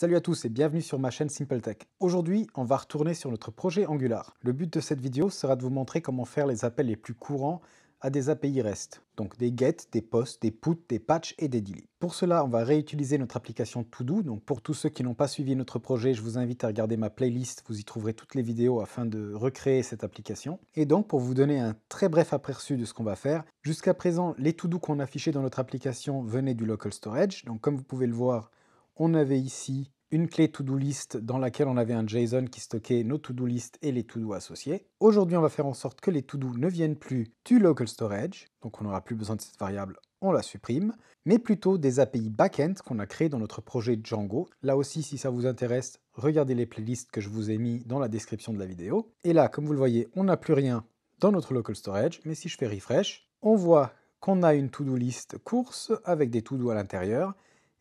Salut à tous et bienvenue sur ma chaîne SimpleTech. Aujourd'hui, on va retourner sur notre projet Angular. Le but de cette vidéo sera de vous montrer comment faire les appels les plus courants à des API REST. Donc des get, des post, des put, des patch et des delete. Pour cela, on va réutiliser notre application To-Do. Donc pour tous ceux qui n'ont pas suivi notre projet, je vous invite à regarder ma playlist. Vous y trouverez toutes les vidéos afin de recréer cette application. Et donc pour vous donner un très bref aperçu de ce qu'on va faire, jusqu'à présent, les To-Do qu'on affichait dans notre application venaient du local storage. Donc comme vous pouvez le voir, on avait ici une clé to-do list dans laquelle on avait un JSON qui stockait nos to-do list et les to-do associés. Aujourd'hui, on va faire en sorte que les to-do ne viennent plus du local storage, donc on n'aura plus besoin de cette variable, on la supprime, mais plutôt des API backend qu'on a créées dans notre projet Django. Là aussi, si ça vous intéresse, regardez les playlists que je vous ai mis dans la description de la vidéo. Et là, comme vous le voyez, on n'a plus rien dans notre local storage, mais si je fais refresh, on voit qu'on a une to-do list course avec des to-do à l'intérieur.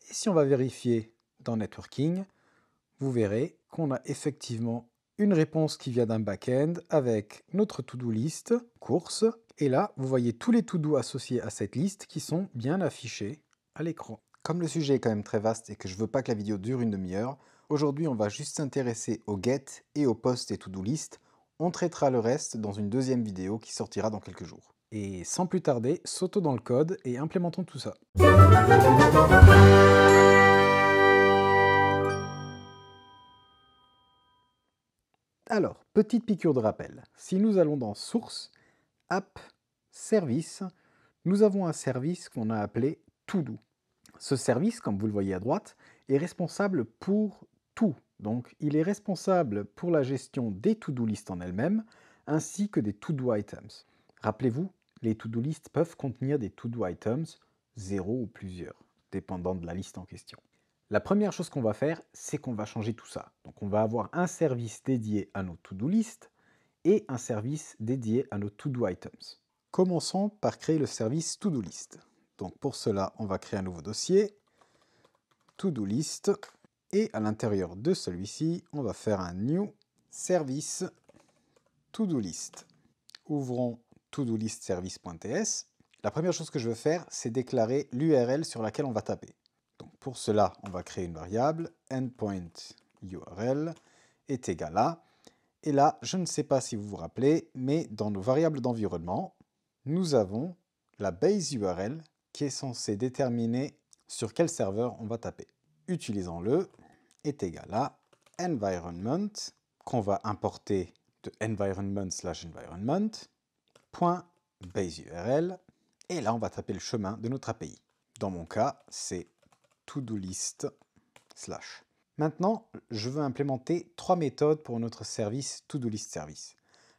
Et si on va vérifier dans Networking, vous verrez qu'on a effectivement une réponse qui vient d'un back-end avec notre to-do list, course. Et là, vous voyez tous les to-do associés à cette liste qui sont bien affichés à l'écran. Comme le sujet est quand même très vaste et que je veux pas que la vidéo dure une demi-heure, aujourd'hui on va juste s'intéresser au get et au post et to-do list. On traitera le reste dans une deuxième vidéo qui sortira dans quelques jours. Et sans plus tarder, sautons dans le code et implémentons tout ça. Alors, petite piqûre de rappel. Si nous allons dans Source, App, Service, nous avons un service qu'on a appelé To-Do. Ce service, comme vous le voyez à droite, est responsable pour tout. Donc, il est responsable pour la gestion des to-do list en elles-mêmes, ainsi que des to-do items. Rappelez-vous, les to-do list peuvent contenir des to-do items, 0 ou plusieurs, dépendant de la liste en question. La première chose qu'on va faire, c'est qu'on va changer tout ça. Donc on va avoir un service dédié à nos to-do list et un service dédié à nos to-do items. Commençons par créer le service to-do list. Donc pour cela, on va créer un nouveau dossier, to-do list, et à l'intérieur de celui-ci, on va faire un new service to-do list. Ouvrons to-do list service.ts. La première chose que je veux faire, c'est déclarer l'URL sur laquelle on va taper. Donc pour cela, on va créer une variable endpoint URL est égal à, et là, je ne sais pas si vous vous rappelez, mais dans nos variables d'environnement, nous avons la base URL qui est censée déterminer sur quel serveur on va taper. Utilisons-le est égal à environment qu'on va importer de environment/environment .base URL, et là on va taper le chemin de notre API. Dans mon cas, c'est to-do list /. Maintenant, je veux implémenter 3 méthodes pour notre service to-do list service.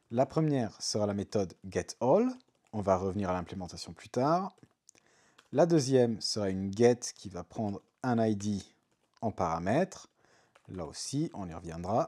La première sera la méthode getAll, on va revenir à l'implémentation plus tard. La deuxième sera une get qui va prendre un ID en paramètre, là aussi on y reviendra.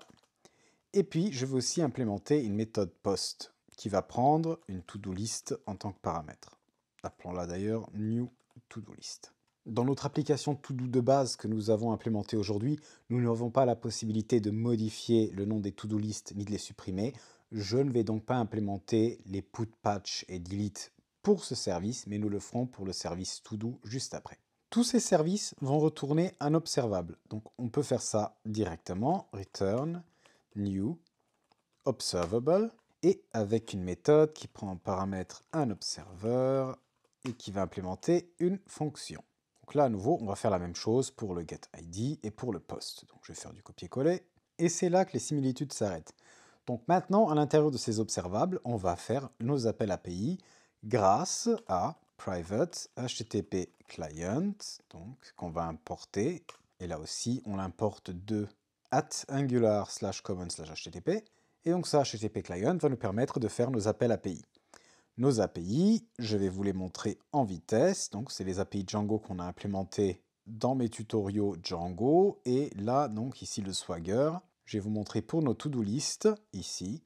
Et puis je veux aussi implémenter une méthode post qui va prendre une to-do list en tant que paramètre. Appelons-la d'ailleurs new to-do list. Dans notre application To-Do de base que nous avons implémentée aujourd'hui, nous n'avons pas la possibilité de modifier le nom des To-Do list ni de les supprimer. Je ne vais donc pas implémenter les put, patch et delete pour ce service, mais nous le ferons pour le service To-Do juste après. Tous ces services vont retourner un observable. Donc on peut faire ça directement, return new observable, et avec une méthode qui prend en paramètre un observer et qui va implémenter une fonction. Donc là, à nouveau, on va faire la même chose pour le getID et pour le post. Donc je vais faire du copier-coller. Et c'est là que les similitudes s'arrêtent. Donc maintenant, à l'intérieur de ces observables, on va faire nos appels API grâce à private HTTP client, donc qu'on va importer. Et là aussi, on l'importe de @angular/common/http. Et donc ça, HTTP client va nous permettre de faire nos appels API. Nos API, je vais vous les montrer en vitesse. Donc, c'est les API Django qu'on a implémentés dans mes tutoriaux Django. Et là, donc, ici, le Swagger. Je vais vous montrer pour nos to-do list, ici,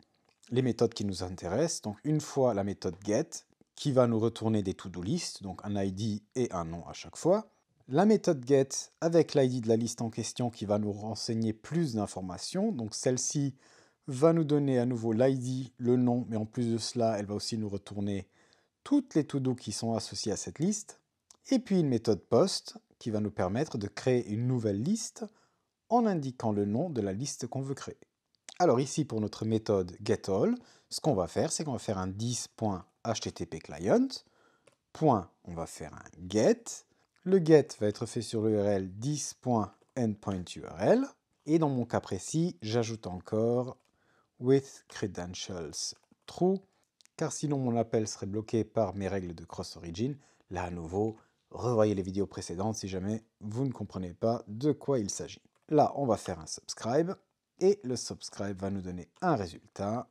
les méthodes qui nous intéressent. Donc, une fois la méthode get, qui va nous retourner des to-do list, donc un ID et un nom à chaque fois. La méthode get avec l'ID de la liste en question qui va nous renseigner plus d'informations. Donc, celle-ci va nous donner à nouveau l'ID, le nom, mais en plus de cela, elle va aussi nous retourner toutes les to-do qui sont associées à cette liste. Et puis une méthode post qui va nous permettre de créer une nouvelle liste en indiquant le nom de la liste qu'on veut créer. Alors ici, pour notre méthode getAll, ce qu'on va faire, c'est qu'on va faire un 10.httpclient, point, on va faire un get. Le get va être fait sur l'URL 10.endpointURL. Et dans mon cas précis, j'ajoute encore with credentials true, car sinon mon appel serait bloqué par mes règles de cross-origin. Là, à nouveau, revoyez les vidéos précédentes si jamais vous ne comprenez pas de quoi il s'agit. Là, on va faire un subscribe, et le subscribe va nous donner un résultat.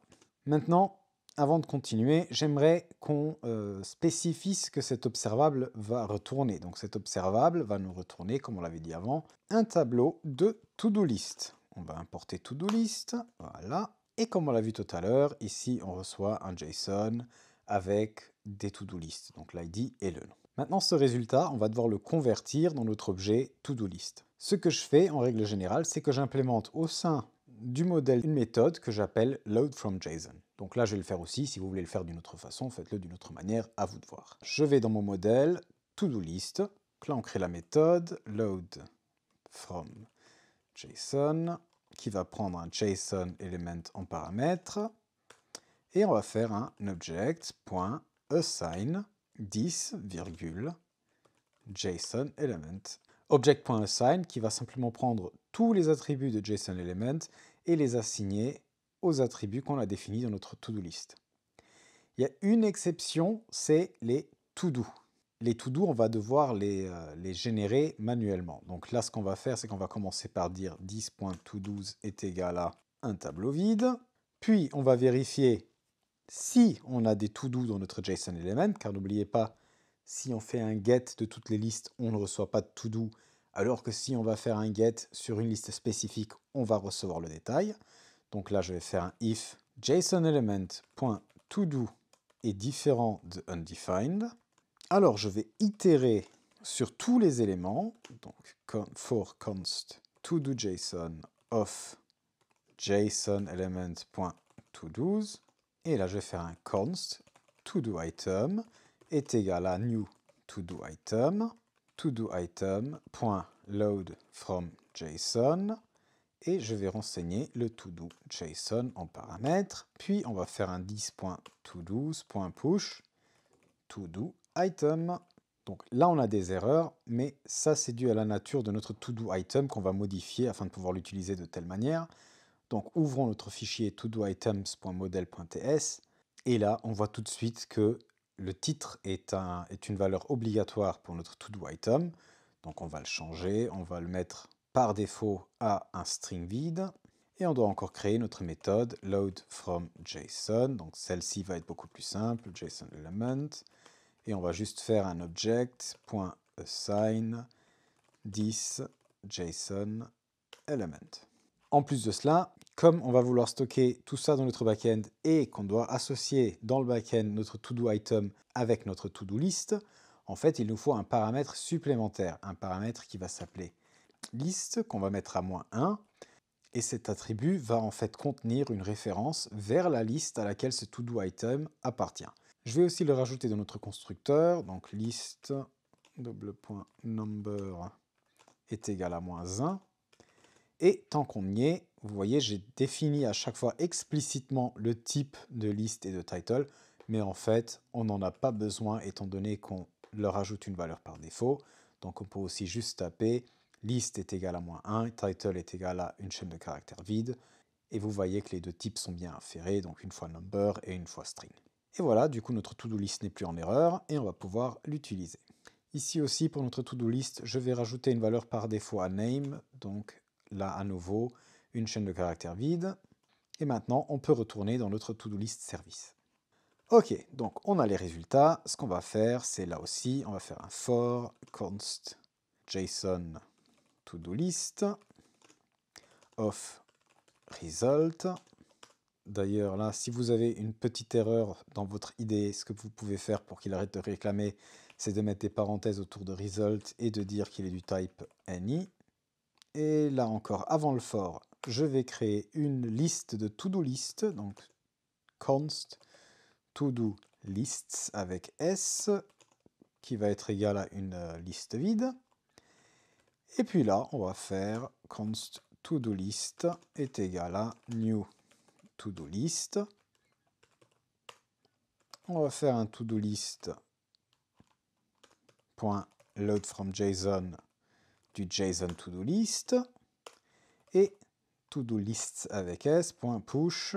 Maintenant, avant de continuer, j'aimerais qu'on spécifie ce que cet observable va retourner. Donc cet observable va nous retourner, comme on l'avait dit avant, un tableau de to-do list. On va importer to-do list, voilà. Et comme on l'a vu tout à l'heure, ici on reçoit un JSON avec des to-do list, donc l'ID et le nom. Maintenant, ce résultat, on va devoir le convertir dans notre objet to-do list. Ce que je fais en règle générale, c'est que j'implémente au sein du modèle une méthode que j'appelle loadFromJSON. Donc là, je vais le faire aussi. Si vous voulez le faire d'une autre façon, faites-le d'une autre manière, à vous de voir. Je vais dans mon modèle to-do list. Donc là, on crée la méthode loadFromJSON qui va prendre un JSON element en paramètre. Et on va faire un object.assign 10,JSON element. Object.assign qui va simplement prendre tous les attributs de JSON element et les assigner aux attributs qu'on a définis dans notre to-do list. Il y a une exception, c'est les to-do. Les to-do, on va devoir les générer manuellement. Donc là, ce qu'on va faire, c'est qu'on va commencer par dire 10.todos est égal à un tableau vide. Puis, on va vérifier si on a des to-do dans notre JSON element, car n'oubliez pas, si on fait un get de toutes les listes, on ne reçoit pas de to-do, alors que si on va faire un get sur une liste spécifique, on va recevoir le détail. Donc là, je vais faire un if JSONElement.todo est différent de undefined. Alors, je vais itérer sur tous les éléments, donc for const todo.json of JSONElement.todos. Et là, je vais faire un const todoItem est égal à new todoItem, todoItem.loadFromJSON, et je vais renseigner le todo.json en paramètre, puis on va faire un 10.todos.push todoItem. Donc là, on a des erreurs, mais ça, c'est dû à la nature de notre todoItem qu'on va modifier afin de pouvoir l'utiliser de telle manière. Donc ouvrons notre fichier todoitems.model.ts et là on voit tout de suite que le titre est une valeur obligatoire pour notre todoItem. Donc on va le changer, on va le mettre par défaut à un string vide et on doit encore créer notre méthode loadFromJSON. Donc celle-ci va être beaucoup plus simple, JSON element, et on va juste faire un object.assign 10 JSON element. En plus de cela, comme on va vouloir stocker tout ça dans notre backend et qu'on doit associer dans le backend notre todoItem avec notre to-do list, en fait, il nous faut un paramètre supplémentaire, un paramètre qui va s'appeler list, qu'on va mettre à -1, et cet attribut va en fait contenir une référence vers la liste à laquelle ce todoItem appartient. Je vais aussi le rajouter dans notre constructeur, donc list $number est égal à -1. Et tant qu'on y est, vous voyez, j'ai défini à chaque fois explicitement le type de liste et de title, mais en fait, on n'en a pas besoin étant donné qu'on leur ajoute une valeur par défaut. Donc on peut aussi juste taper list est égal à -1, title est égal à une chaîne de caractères vide, et vous voyez que les deux types sont bien inférés, donc une fois number et une fois string. Et voilà, du coup notre to-do list n'est plus en erreur, et on va pouvoir l'utiliser. Ici aussi, pour notre to-do list, je vais rajouter une valeur par défaut à name, donc là à nouveau une chaîne de caractères vide, et maintenant on peut retourner dans notre to-do list service. Ok, donc on a les résultats. Ce qu'on va faire, c'est là aussi, on va faire un for const JSON to-do list of result. D'ailleurs là, si vous avez une petite erreur dans votre IDE, ce que vous pouvez faire pour qu'il arrête de réclamer, c'est de mettre des parenthèses autour de result et de dire qu'il est du type any. Et là encore, avant le for, je vais créer une liste de to-do list, donc const to-do lists avec s, qui va être égal à une liste vide. Et puis là, on va faire const to-do list est égal à new to-do list. On va faire un to-do list .load from JSON du JSON to-do list et to-do lists avec s .push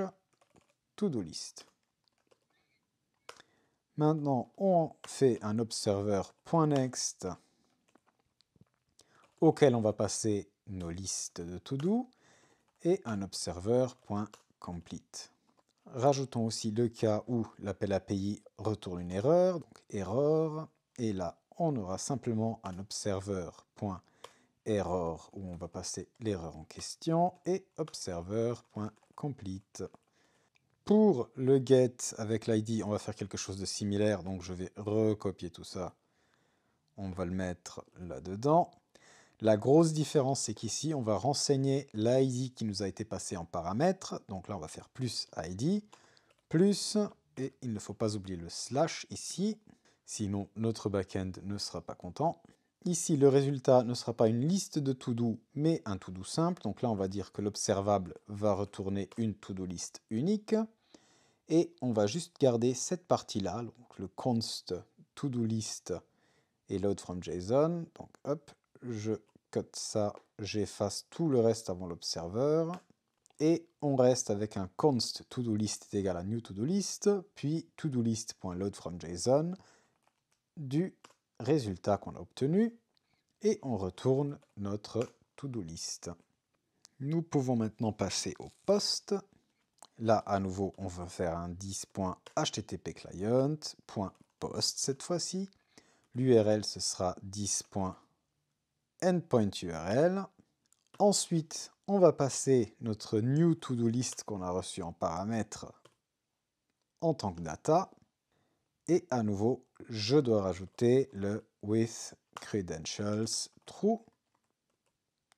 to-do list. Maintenant, on fait un observer .next auquel on va passer nos listes de to-do et un observer .complete. Rajoutons aussi le cas où l'appel API retourne une erreur, donc error, et là on aura simplement un observer .error où on va passer l'erreur en question et observer .complete. Pour le get avec l'ID, on va faire quelque chose de similaire, donc je vais recopier tout ça. On va le mettre là-dedans. La grosse différence, c'est qu'ici, on va renseigner l'ID qui nous a été passé en paramètre. Donc là, on va faire plus ID, plus, et il ne faut pas oublier le slash ici, sinon notre backend ne sera pas content. Ici, le résultat ne sera pas une liste de to-do, mais un to-do simple. Donc là, on va dire que l'observable va retourner une to-do list unique. Et on va juste garder cette partie-là, donc le const to-do list et load from JSON. Donc hop, je cut ça, j'efface tout le reste avant l'observer. Et on reste avec un const to-do list est égal à new to-do list, puis to-do list.load from JSON du résultat qu'on a obtenu. Et on retourne notre to-do list. Nous pouvons maintenant passer au post. Là, à nouveau, on va faire un 10.http_client.post cette fois-ci. L'URL, ce sera 10.endpointURL. Ensuite, on va passer notre new to-do list qu'on a reçu en paramètre en tant que data. Et à nouveau, je dois rajouter le with credentials true.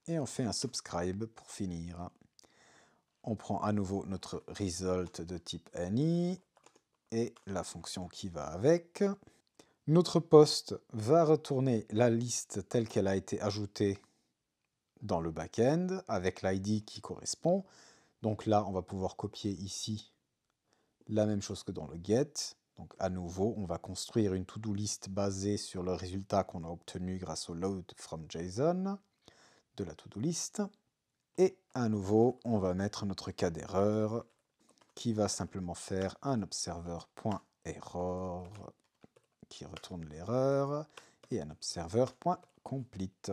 Et on fait un subscribe pour finir. On prend à nouveau notre result de type any et la fonction qui va avec. Notre post va retourner la liste telle qu'elle a été ajoutée dans le back-end avec l'ID qui correspond. Donc là, on va pouvoir copier ici la même chose que dans le get. Donc à nouveau, on va construire une to-do list basée sur le résultat qu'on a obtenu grâce au load from JSON de la to-do list. Et à nouveau, on va mettre notre cas d'erreur qui va simplement faire un observer.error qui retourne l'erreur et un observer.complete.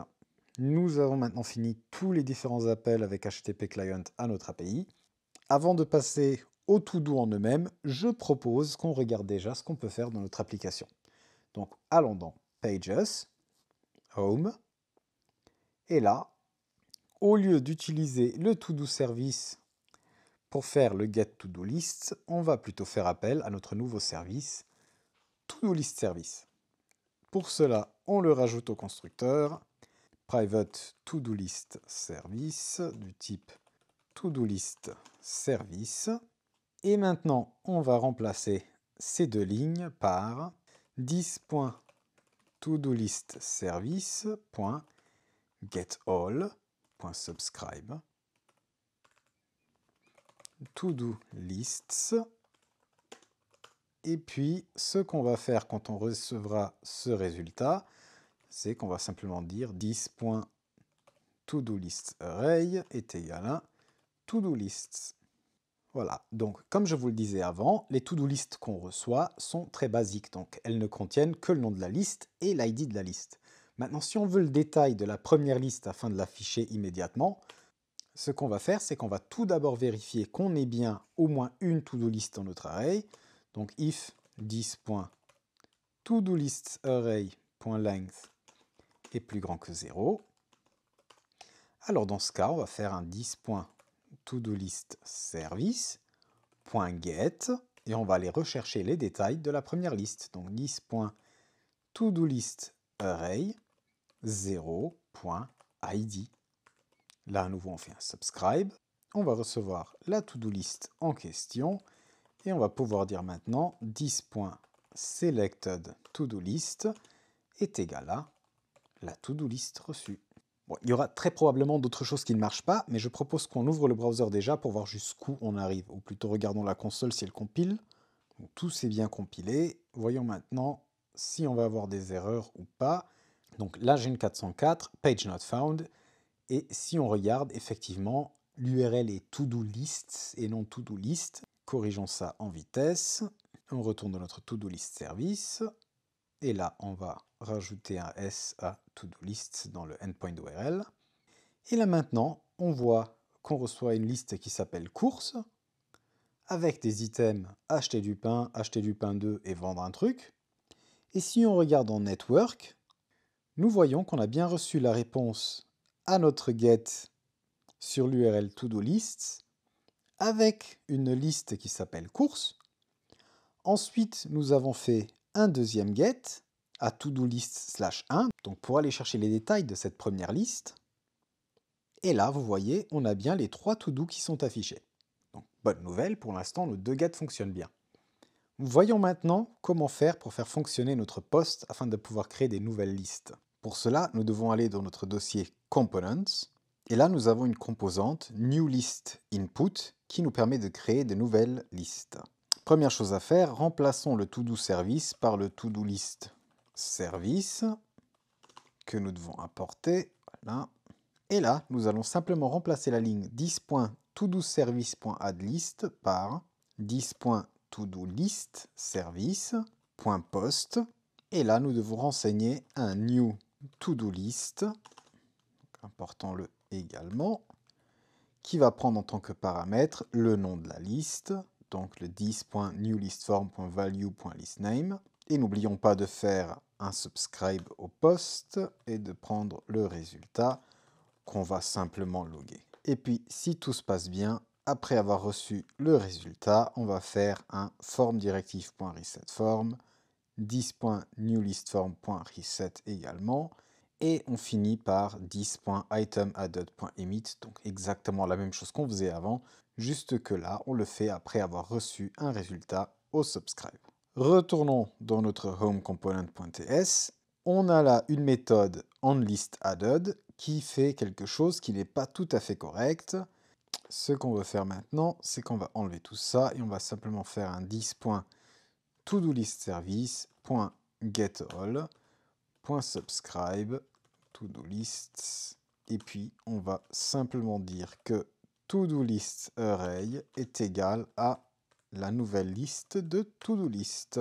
Nous avons maintenant fini tous les différents appels avec HTTP Client à notre API. Avant de passer aux to-do en eux-mêmes, je propose qu'on regarde déjà ce qu'on peut faire dans notre application. Donc allons dans Pages, Home, et là, au lieu d'utiliser le to-do service pour faire le get to-do list, on va plutôt faire appel à notre nouveau service, to-do list service. Pour cela, on le rajoute au constructeur, private to-do list service du type to-do list service. Et maintenant, on va remplacer ces deux lignes par 10.todolistservice.getAll.subscribe to-do lists. Et puis, ce qu'on va faire quand on recevra ce résultat, c'est qu'on va simplement dire 10.todolistArray est égal à to-do lists. Voilà, donc comme je vous le disais avant, les to-do lists qu'on reçoit sont très basiques, donc elles ne contiennent que le nom de la liste et l'ID de la liste. Maintenant, si on veut le détail de la première liste afin de l'afficher immédiatement, ce qu'on va faire, c'est qu'on va tout d'abord vérifier qu'on ait bien au moins une to-do list dans notre array. Donc if 10.todolistArray.length est plus grand que 0. Alors dans ce cas, on va faire un 10.todolistService.get et on va aller rechercher les détails de la première liste. Donc 10.todolistArray 0.id. Là, à nouveau, on fait un subscribe. On va recevoir la to-do list en question. Et on va pouvoir dire maintenant 10.selectedToDoList est égal à la to-do list reçue. Bon, il y aura très probablement d'autres choses qui ne marchent pas, mais je propose qu'on ouvre le browser déjà pour voir jusqu'où on arrive. Ou plutôt regardons la console si elle compile. Donc, tout s'est bien compilé. Voyons maintenant si on va avoir des erreurs ou pas. Donc là j'ai une 404, page not found. Et si on regarde, effectivement, l'URL est to-do list et non to-do list. Corrigeons ça en vitesse. On retourne dans notre to-do list service. Et là, on va rajouter un S à to-do list dans le endpoint URL. Et là maintenant, on voit qu'on reçoit une liste qui s'appelle courses, avec des items acheter du pain 2 et vendre un truc. Et si on regarde en network, nous voyons qu'on a bien reçu la réponse à notre get sur l'URL to-do list, avec une liste qui s'appelle courses. Ensuite, nous avons fait un deuxième get à to-do list /1, donc pour aller chercher les détails de cette première liste. Et là, vous voyez, on a bien les 3 to-do qui sont affichés. Donc, bonne nouvelle, pour l'instant, nos 2 gets fonctionnent bien. Voyons maintenant comment faire pour faire fonctionner notre post afin de pouvoir créer des nouvelles listes. Pour cela, nous devons aller dans notre dossier Components, et là nous avons une composante New List Input qui nous permet de créer de nouvelles listes. Première chose à faire, remplaçons le to-do service par le to-do list service que nous devons importer. Voilà. Et là, nous allons simplement remplacer la ligne 10.todoservice.addList par 10.todolist service.post. Et là, nous devons renseigner un new to-do list, importons-le également, qui va prendre en tant que paramètre le nom de la liste, donc le 10.newlistform.value.listname. Et n'oublions pas de faire un subscribe au post et de prendre le résultat qu'on va simplement loguer. Et puis, si tout se passe bien, après avoir reçu le résultat, on va faire un formDirective.resetForm, 10.newlistform.reset également, et on finit par 10.iteMadded.emit, donc exactement la même chose qu'on faisait avant, juste que là, on le fait après avoir reçu un résultat au subscribe. Retournons dans notre homecomponent.ts. On a là une méthode onListAdded qui fait quelque chose qui n'est pas tout à fait correct. Ce qu'on veut faire maintenant, c'est qu'on va enlever tout ça et on va simplement faire un 10.todolistservice.getAll.subscribe todolist et puis on va simplement dire que todolistArray est égal à la nouvelle liste de todolist.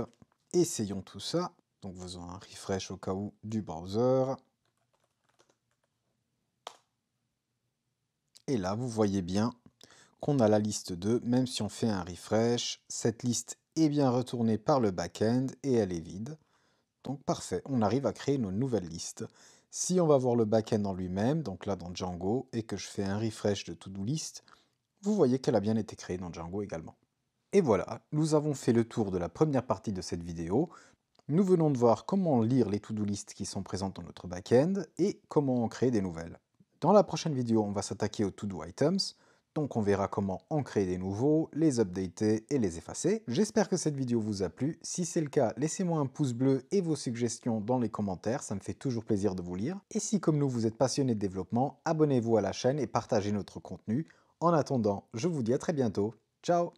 Essayons tout ça. Donc faisons un refresh au cas où du browser. Et là, vous voyez bien qu'on a la liste 2, même si on fait un refresh. Cette liste est bien retournée par le back-end et elle est vide. Donc parfait, on arrive à créer nos nouvelles listes. Si on va voir le back-end en lui-même, donc là dans Django, et que je fais un refresh de to-do list, vous voyez qu'elle a bien été créée dans Django également. Et voilà, nous avons fait le tour de la première partie de cette vidéo. Nous venons de voir comment lire les to-do lists qui sont présentes dans notre back-end et comment en créer des nouvelles. Dans la prochaine vidéo, on va s'attaquer aux to-do items, donc on verra comment en créer des nouveaux, les updater et les effacer. J'espère que cette vidéo vous a plu. Si c'est le cas, laissez-moi un pouce bleu et vos suggestions dans les commentaires, ça me fait toujours plaisir de vous lire. Et si comme nous vous êtes passionné de développement, abonnez-vous à la chaîne et partagez notre contenu. En attendant, je vous dis à très bientôt. Ciao!